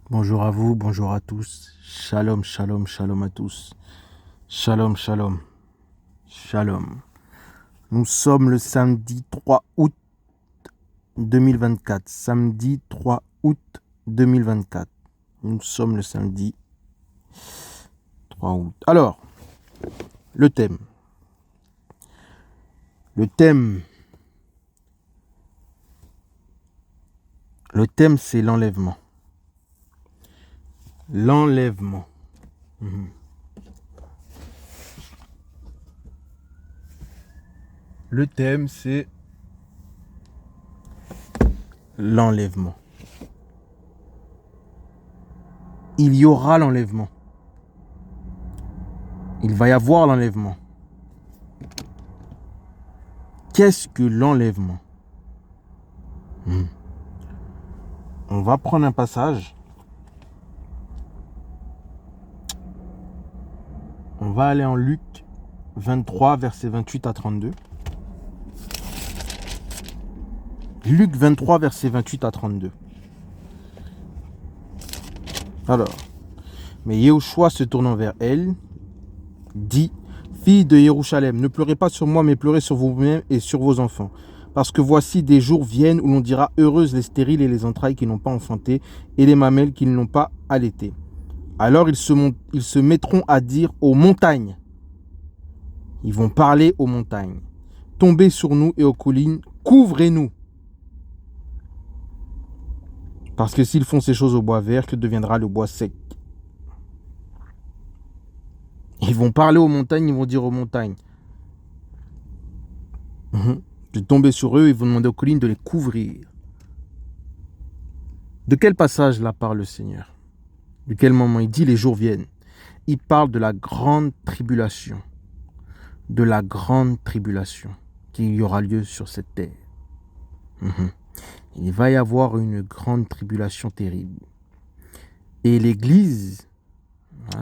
Bonjour à vous, bonjour à tous. Shalom, shalom, shalom à tous. Shalom, shalom, shalom. Nous sommes le samedi 3 août 2024. Samedi 3 août 2024. Nous sommes le samedi 3 août. Alors, le thème. Le thème, c'est l'enlèvement. L'enlèvement. Le thème, c'est l'enlèvement. Il y aura l'enlèvement. Il va y avoir l'enlèvement. Qu'est-ce que l'enlèvement? On va prendre un passage. On va aller en Luc 23, versets 28 à 32. Luc 23, versets 28 à 32. Alors, mais Yehoshua se tournant vers elle, dit, « Fille de Jérusalem, ne pleurez pas sur moi, mais pleurez sur vous-même et sur vos enfants. Parce que voici des jours viennent où l'on dira, heureuses les stériles et les entrailles qui n'ont pas enfanté, et les mamelles qui n'ont pas allaité. Alors ils se mettront à dire aux montagnes. » Ils vont parler aux montagnes. « Tombez sur nous et aux collines, couvrez-nous. » Parce que s'ils font ces choses au bois vert, que deviendra le bois sec? Ils vont parler aux montagnes, ils vont dire aux montagnes. De tomber sur eux, ils vont demander aux collines de les couvrir. De quel passage là parle le Seigneur? De quel moment? Il dit les jours viennent. Il parle de la grande tribulation. De la grande tribulation qui y aura lieu sur cette terre. Il va y avoir une grande tribulation terrible. Et l'église,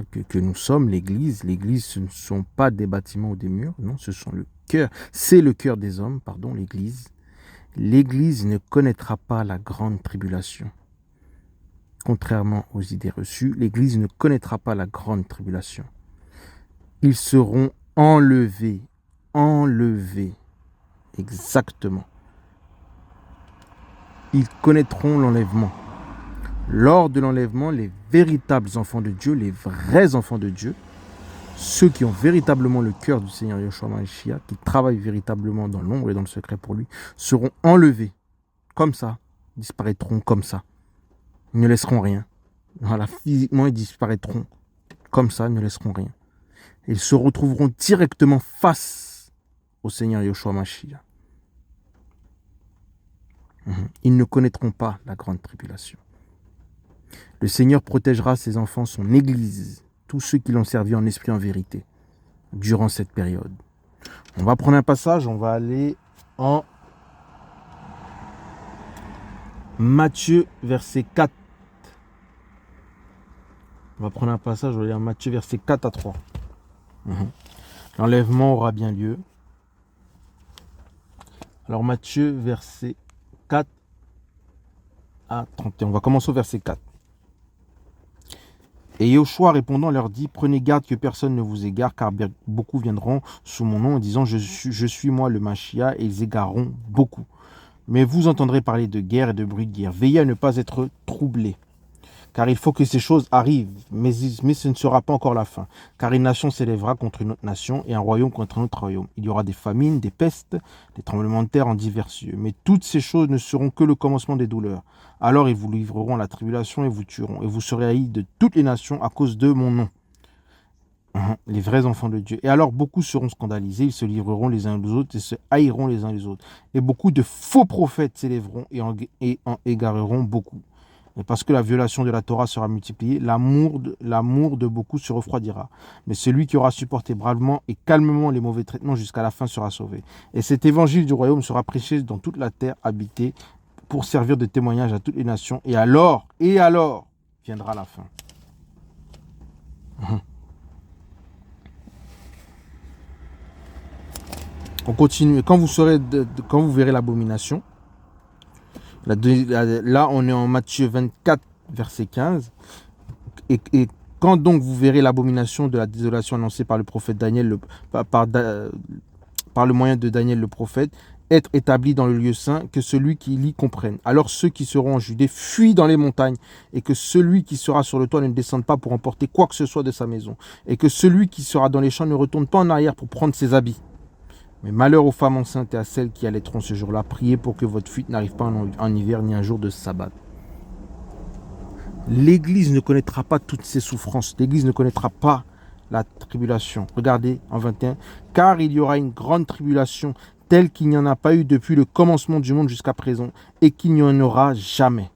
que nous sommes, l'église, ce ne sont pas des bâtiments ou des murs, non, ce sont le cœur, c'est le cœur des hommes, pardon, l'église. L'église ne connaîtra pas la grande tribulation. Contrairement aux idées reçues, l'église ne connaîtra pas la grande tribulation. Ils seront enlevés, exactement. Ils connaîtront l'enlèvement. Lors de l'enlèvement, les véritables enfants de Dieu, les vrais enfants de Dieu, ceux qui ont véritablement le cœur du Seigneur Yeshua Mashiach, qui travaillent véritablement dans l'ombre et dans le secret pour lui, seront enlevés comme ça, disparaîtront comme ça. Ils ne laisseront rien. Voilà, physiquement, ils disparaîtront comme ça, ils ne laisseront rien. Ils se retrouveront directement face au Seigneur Yeshua Mashiach. Ils ne connaîtront pas la grande tribulation. Le Seigneur protégera ses enfants, son Église, tous ceux qui l'ont servi en esprit en vérité, durant cette période. On va prendre un passage, on va aller en Matthieu, verset 4. On va prendre un passage, on va lire Matthieu, verset 4 à 3. L'enlèvement aura bien lieu. Alors Matthieu, verset 4 à 31. On va commencer au verset 4. Et Yehoshua répondant leur dit, prenez garde que personne ne vous égare, car beaucoup viendront sous mon nom en disant, je suis moi le Mashiach, et ils égareront beaucoup. Mais vous entendrez parler de guerre et de bruit de guerre. Veillez à ne pas être troublés, car il faut que ces choses arrivent, mais ce ne sera pas encore la fin. Car une nation s'élèvera contre une autre nation, et un royaume contre un autre royaume. Il y aura des famines, des pestes, des tremblements de terre en divers cieux. Mais toutes ces choses ne seront que le commencement des douleurs. Alors ils vous livreront à la tribulation et vous tueront. Et vous serez haïs de toutes les nations à cause de mon nom. Les vrais enfants de Dieu. Et alors beaucoup seront scandalisés, ils se livreront les uns aux autres et se haïront les uns les autres. Et beaucoup de faux prophètes s'élèveront et en égareront beaucoup. Et parce que la violation de la Torah sera multipliée, l'amour de beaucoup se refroidira. Mais celui qui aura supporté bravement et calmement les mauvais traitements jusqu'à la fin sera sauvé. Et cet évangile du royaume sera prêché dans toute la terre habitée pour servir de témoignage à toutes les nations. Et alors viendra la fin. On continue. Quand vous verrez l'abomination, là on est en Matthieu 24, verset 15. Et quand donc vous verrez l'abomination de la désolation annoncée par le prophète Daniel, par le moyen de Daniel le prophète, être établi dans le lieu saint, que celui qui lit comprenne. Alors ceux qui seront en Judée fuient dans les montagnes, et que celui qui sera sur le toit ne descende pas pour emporter quoi que ce soit de sa maison, et que celui qui sera dans les champs ne retourne pas en arrière pour prendre ses habits. Mais malheur aux femmes enceintes et à celles qui allaiteront ce jour-là, priez pour que votre fuite n'arrive pas en hiver ni un jour de sabbat. L'Église ne connaîtra pas toutes ces souffrances. L'Église ne connaîtra pas la tribulation. Regardez en 21. Car il y aura une grande tribulation telle qu'il n'y en a pas eu depuis le commencement du monde jusqu'à présent et qu'il n'y en aura jamais.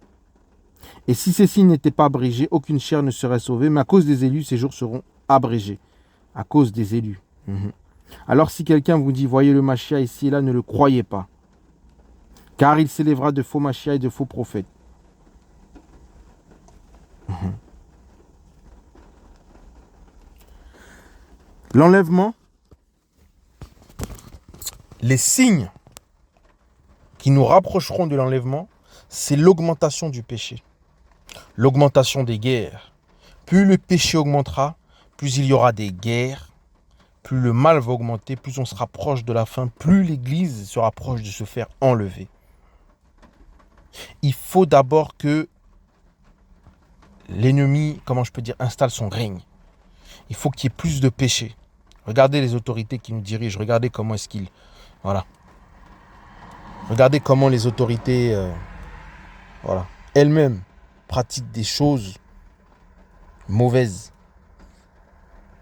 Et si ces signes n'étaient pas abrégés, aucune chair ne serait sauvée, mais à cause des élus, ces jours seront abrégés. À cause des élus. Alors si quelqu'un vous dit, voyez le Machia ici et là, ne le croyez pas. Car il s'élèvera de faux Machia et de faux prophètes. L'enlèvement, les signes qui nous rapprocheront de l'enlèvement, c'est l'augmentation du péché, l'augmentation des guerres. Plus le péché augmentera, plus il y aura des guerres, plus le mal va augmenter, plus on se rapproche de la fin, plus l'Église se rapproche de se faire enlever. Il faut d'abord que l'ennemi, installe son règne. Il faut qu'il y ait plus de péché. Regardez les autorités qui nous dirigent, regardez comment est-ce qu'ils... Voilà. Regardez comment les autorités, elles-mêmes pratiquent des choses mauvaises,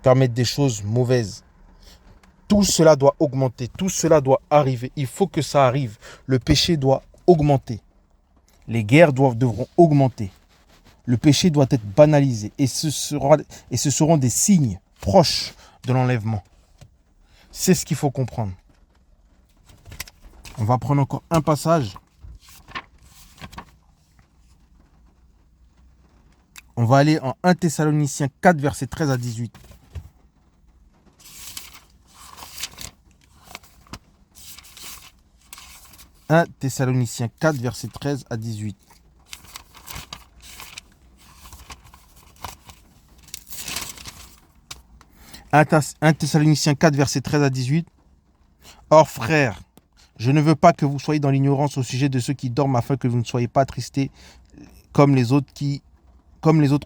permettent des choses mauvaises. Tout cela doit augmenter, tout cela doit arriver. Il faut que ça arrive. Le péché doit augmenter. Les guerres devront augmenter. Le péché doit être banalisé. Et ce seront des signes proches de l'enlèvement. C'est ce qu'il faut comprendre. On va prendre encore un passage. On va aller en 1 Thessaloniciens 4, verset 13 à 18. « 1 Thessaloniciens 4, verset 13 à 18. « 1 Thessaloniciens 4, verset 13 à 18. Or, frères, je ne veux pas que vous soyez dans l'ignorance au sujet de ceux qui dorment, afin que vous ne soyez pas attristés comme les autres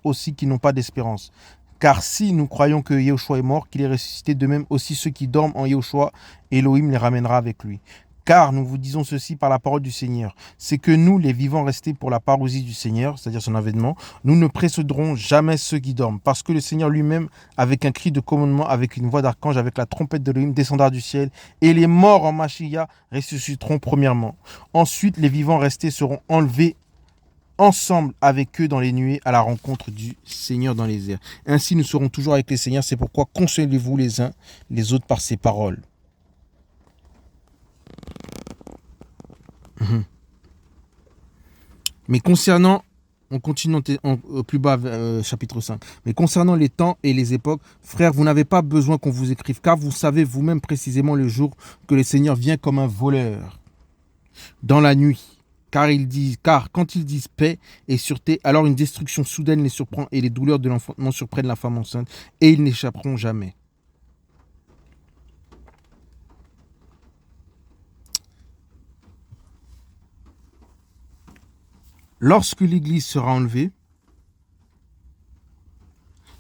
aussi qui n'ont pas d'espérance. Car si nous croyons que Yahushua est mort, qu'il est ressuscité, de même aussi ceux qui dorment en Yahushua, Elohim les ramènera avec lui. Car nous vous disons ceci par la parole du Seigneur, c'est que nous, les vivants restés pour la parousie du Seigneur, c'est-à-dire son avènement, nous ne précéderons jamais ceux qui dorment, parce que le Seigneur lui-même, avec un cri de commandement, avec une voix d'archange, avec la trompette d'Elohim, descendra du ciel, et les morts en Mashiach ressusciteront premièrement. Ensuite, les vivants restés seront enlevés ensemble avec eux dans les nuées à la rencontre du Seigneur dans les airs. Ainsi, nous serons toujours avec les Seigneurs. C'est pourquoi consolez-vous les uns les autres par ces paroles. Mais concernant, on continue plus bas, chapitre 5. Mais concernant les temps et les époques, frères, vous n'avez pas besoin qu'on vous écrive, car vous savez vous-même précisément le jour que le Seigneur vient comme un voleur dans la nuit. Car quand ils disent paix et sûreté, alors une destruction soudaine les surprend et les douleurs de l'enfantement surprennent la femme enceinte et ils n'échapperont jamais. Lorsque l'Église sera enlevée,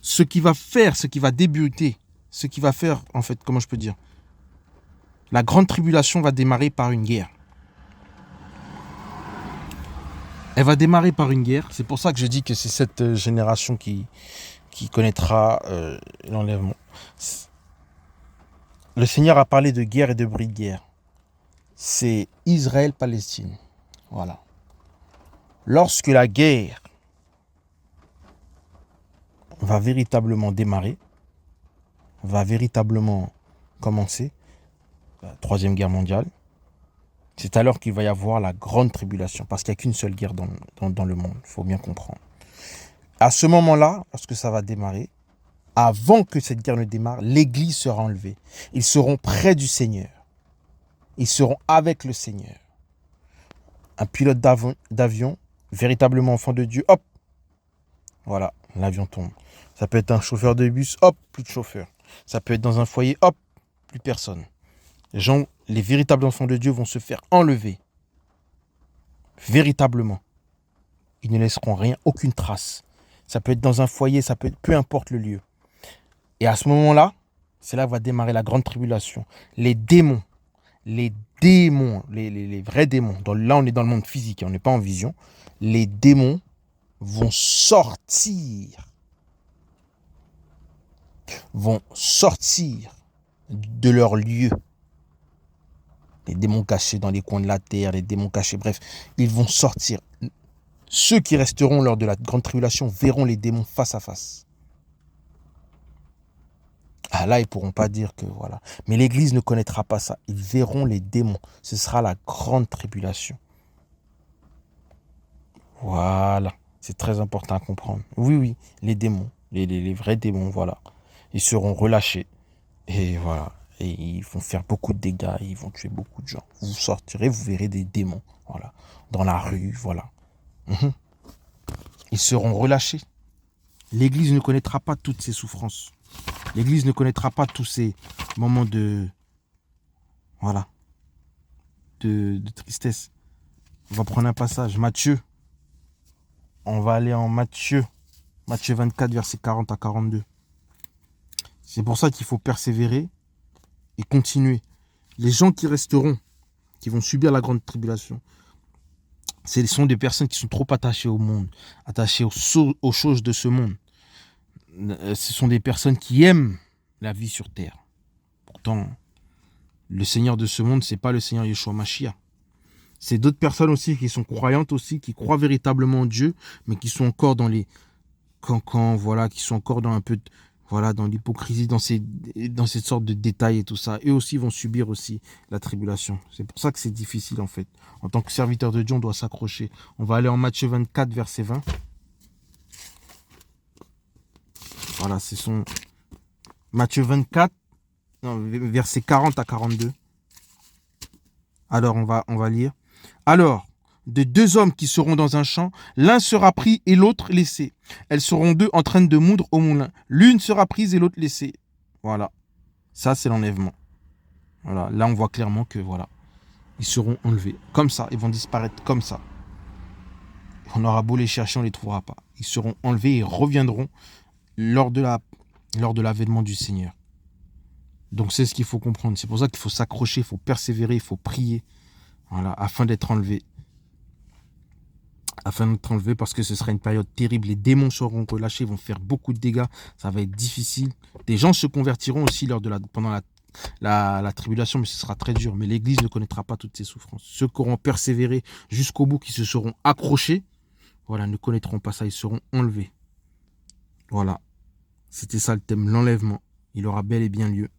ce qui va débuter, la grande tribulation va démarrer par une guerre. Elle va démarrer par une guerre. C'est pour ça que je dis que c'est cette génération qui connaîtra l'enlèvement. Le Seigneur a parlé de guerre et de bruit de guerre. C'est Israël-Palestine. Voilà. Lorsque la guerre va véritablement démarrer, va véritablement commencer, la Troisième Guerre mondiale, c'est alors qu'il va y avoir la grande tribulation, parce qu'il n'y a qu'une seule guerre dans le monde, il faut bien comprendre. À ce moment-là, lorsque ça va démarrer, avant que cette guerre ne démarre, l'Église sera enlevée. Ils seront près du Seigneur. Ils seront avec le Seigneur. Un pilote d'avion, véritablement enfant de Dieu, hop, voilà, l'avion tombe. Ça peut être un chauffeur de bus, hop, plus de chauffeur. Ça peut être dans un foyer, hop, plus personne. Les gens, les véritables enfants de Dieu vont se faire enlever. Véritablement. Ils ne laisseront rien, aucune trace. Ça peut être dans un foyer, ça peut être peu importe le lieu. Et à ce moment-là, c'est là que va démarrer la grande tribulation. Les démons, les vrais démons, là on est dans le monde physique, on n'est pas en vision, les démons vont sortir de leur lieu. Les démons cachés dans les coins de la terre, les démons cachés, bref, ils vont sortir. Ceux qui resteront lors de la grande tribulation verront les démons face à face. Ah là, ils ne pourront pas dire que voilà. Mais l'Église ne connaîtra pas ça. Ils verront les démons. Ce sera la grande tribulation. Voilà. C'est très important à comprendre. Oui, les démons. Les vrais démons, voilà. Ils seront relâchés. Et voilà. Et ils vont faire beaucoup de dégâts. Ils vont tuer beaucoup de gens. Vous sortirez, vous verrez des démons. Voilà. Dans la rue, voilà. Ils seront relâchés. L'Église ne connaîtra pas toutes ces souffrances. L'Église ne connaîtra pas tous ces moments de tristesse. On va prendre un passage. Matthieu. On va aller en Matthieu. Matthieu 24, versets 40 à 42. C'est pour ça qu'il faut persévérer et continuer. Les gens qui resteront, qui vont subir la grande tribulation, ce sont des personnes qui sont trop attachées au monde, attachées aux choses de ce monde. Ce sont des personnes qui aiment la vie sur terre. Pourtant, le Seigneur de ce monde, c'est pas le Seigneur Yeshua Mashiach. C'est d'autres personnes aussi qui sont croyantes aussi, qui croient véritablement en Dieu, mais qui sont encore dans les cancans, voilà, qui sont encore dans un peu, voilà, dans l'hypocrisie, dans cette sorte de détails et tout ça. Eux aussi vont subir aussi la tribulation. C'est pour ça que c'est difficile en fait. En tant que serviteur de Dieu, on doit s'accrocher. On va aller en Matthieu 24, verset 20. Voilà, c'est son Matthieu 24, versets 40 à 42. Alors, on va lire. Alors, de deux hommes qui seront dans un champ, l'un sera pris et l'autre laissé. Elles seront deux en train de moudre au moulin. L'une sera prise et l'autre laissée. Voilà. Ça, c'est l'enlèvement. Voilà. Là, on voit clairement que, voilà, ils seront enlevés. Comme ça, ils vont disparaître comme ça. On aura beau les chercher, on ne les trouvera pas. Ils seront enlevés et reviendront lors de l'avènement du Seigneur. Donc c'est ce qu'il faut comprendre. C'est pour ça qu'il faut s'accrocher, il faut persévérer, il faut prier, voilà, afin d'être enlevé. Parce que ce sera une période terrible. Les démons seront relâchés, ils vont faire beaucoup de dégâts. Ça va être difficile. Des gens se convertiront aussi pendant la tribulation, mais ce sera très dur. Mais l'Église ne connaîtra pas toutes ces souffrances. Ceux qui auront persévéré jusqu'au bout, qui se seront accrochés, voilà, ne connaîtront pas ça. Ils seront enlevés. Voilà. C'était ça le thème, l'enlèvement. Il aura bel et bien lieu.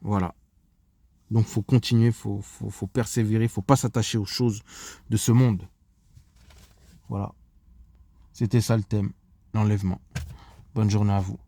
Voilà. Donc, il faut continuer, il faut persévérer, il ne faut pas s'attacher aux choses de ce monde. Voilà. C'était ça le thème, l'enlèvement. Bonne journée à vous.